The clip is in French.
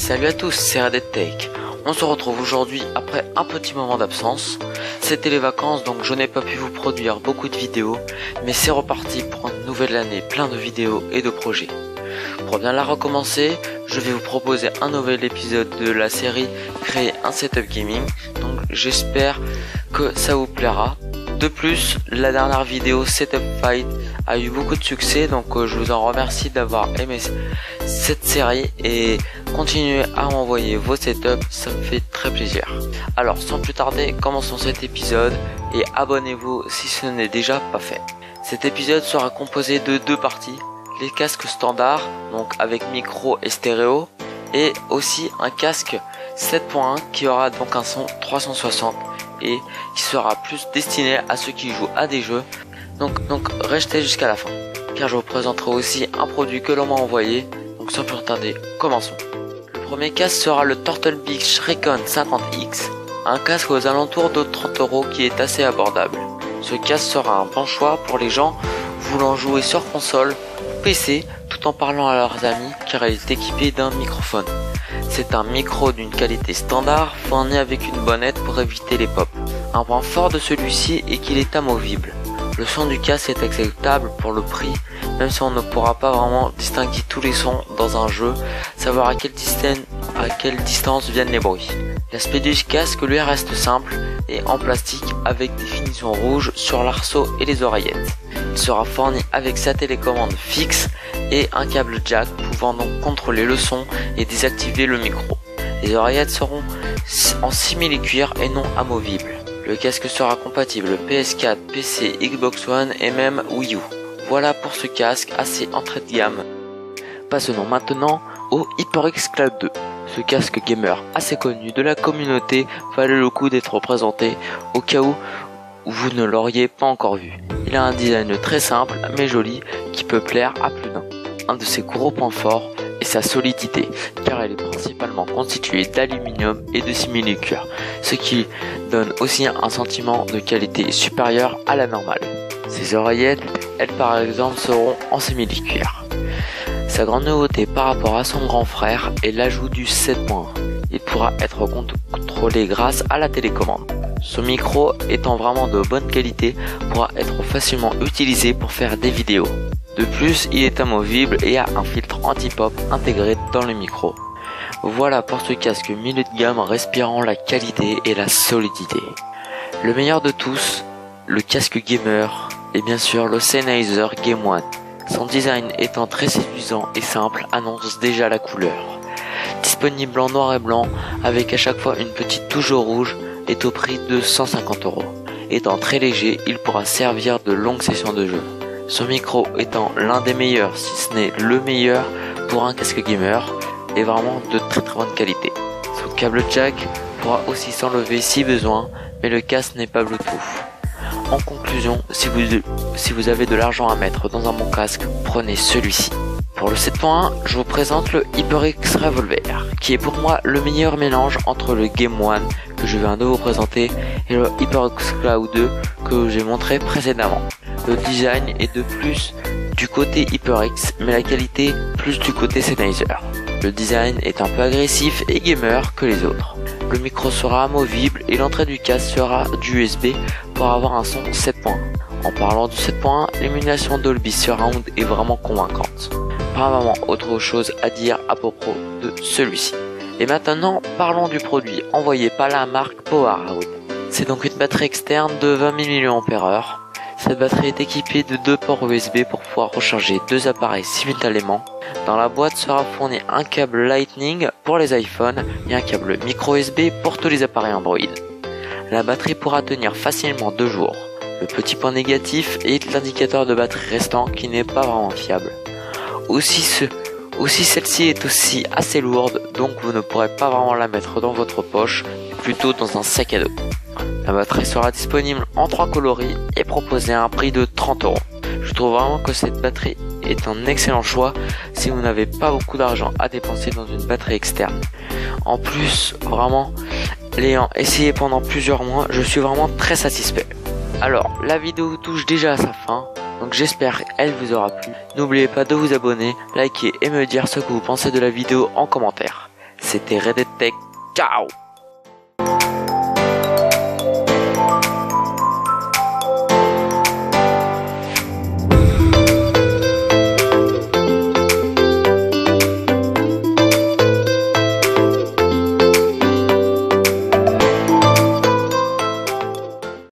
Salut à tous, c'est RedTech. On se retrouve aujourd'hui après un petit moment d'absence. C'était les vacances, donc je n'ai pas pu vous produire beaucoup de vidéos, mais c'est reparti pour une nouvelle année plein de vidéos et de projets. Pour bien la recommencer, je vais vous proposer un nouvel épisode de la série Créer un setup gaming, donc j'espère que ça vous plaira. De plus, la dernière vidéo Setup Fight a eu beaucoup de succès, donc je vous en remercie d'avoir aimé cette série et continuez à m'envoyer vos setups, ça me fait très plaisir. Alors sans plus tarder, commençons cet épisode et abonnez-vous si ce n'est déjà pas fait. Cet épisode sera composé de deux parties, les casques standards, donc avec micro et stéréo, et aussi un casque 7.1 qui aura donc un son 360 et qui sera plus destiné à ceux qui jouent à des jeux. Donc restez jusqu'à la fin, car je vous présenterai aussi un produit que l'on m'a envoyé. Donc sans plus tarder, commençons. Le premier casque sera le Turtle Beach Recon 50X, un casque aux alentours de 30 € qui est assez abordable. Ce casque sera un bon choix pour les gens voulant jouer sur console ou PC tout en parlant à leurs amis, car il est équipé d'un microphone. C'est un micro d'une qualité standard fourni avec une bonnette pour éviter les pops. Un point fort de celui-ci est qu'il est amovible. Le son du casque est acceptable pour le prix, même si on ne pourra pas vraiment distinguer tous les sons dans un jeu, savoir à quelle distance viennent les bruits. L'aspect du casque lui reste simple et en plastique avec des finitions rouges sur l'arceau et les oreillettes. Il sera fourni avec sa télécommande fixe et un câble jack pouvant donc contrôler le son et désactiver le micro. Les oreillettes seront en simili cuir et non amovibles. Le casque sera compatible PS4, PC, Xbox One et même Wii U. Voilà pour ce casque assez entrée de gamme. Passons maintenant au HyperX Cloud 2. Ce casque gamer assez connu de la communauté valait le coup d'être présenté au cas où vous ne l'auriez pas encore vu. Il a un design très simple mais joli qui peut plaire à plus d'un. Un de ses gros points forts est sa solidité, car elle est principalement constituée d'aluminium et de simili-cuir, ce qui donne aussi un sentiment de qualité supérieure à la normale. Ses oreillettes, elles par exemple, seront en simili-cuir. Sa grande nouveauté par rapport à son grand frère est l'ajout du 7.1. Il pourra être contrôlé grâce à la télécommande. Son micro, étant vraiment de bonne qualité, pourra être facilement utilisé pour faire des vidéos. De plus, il est amovible et a un filtre anti-pop intégré dans le micro. Voilà pour ce casque milieu de gamme respirant la qualité et la solidité. Le meilleur de tous, le casque gamer, est bien sûr le Sennheiser Game One. Son design étant très séduisant et simple annonce déjà la couleur. Disponible en noir et blanc avec à chaque fois une petite touche rouge est au prix de 150 €. Étant très léger, il pourra servir de longues sessions de jeu. Son micro étant l'un des meilleurs, si ce n'est le meilleur pour un casque gamer, est vraiment de très bonne qualité. Son câble jack pourra aussi s'enlever si besoin, mais le casque n'est pas Bluetooth. En conclusion, si vous avez de l'argent à mettre dans un bon casque, prenez celui-ci. Pour le 7.1, je vous présente le HyperX Revolver, qui est pour moi le meilleur mélange entre le Game One que je viens de vous présenter et le HyperX Cloud 2 que j'ai montré précédemment. Le design est de plus du côté HyperX, mais la qualité plus du côté Sennheiser. Le design est un peu agressif et gamer que les autres. Le micro sera amovible et l'entrée du casque sera du USB pour avoir un son 7.1. En parlant du 7.1, l'émulation Dolby Surround est vraiment convaincante. Pas vraiment autre chose à dire à propos de celui-ci. Et maintenant, parlons du produit envoyé par la marque Powerhood. C'est donc une batterie externe de 20 000 mAh. Cette batterie est équipée de deux ports USB pour pouvoir recharger deux appareils simultanément. Dans la boîte sera fourni un câble Lightning pour les iPhones et un câble micro USB pour tous les appareils Android. La batterie pourra tenir facilement 2 jours. Le petit point négatif est l'indicateur de batterie restant qui n'est pas vraiment fiable. Aussi celle-ci est aussi assez lourde, donc vous ne pourrez pas vraiment la mettre dans votre poche, mais plutôt dans un sac à dos. La batterie sera disponible en 3 coloris et proposée à un prix de 30 €. Je trouve vraiment que cette batterie est un excellent choix si vous n'avez pas beaucoup d'argent à dépenser dans une batterie externe. En plus, vraiment, l'ayant essayé pendant plusieurs mois, je suis vraiment très satisfait. Alors, la vidéo touche déjà à sa fin, donc j'espère qu'elle vous aura plu. N'oubliez pas de vous abonner, liker et me dire ce que vous pensez de la vidéo en commentaire. C'était Red Dead Tech. Ciao!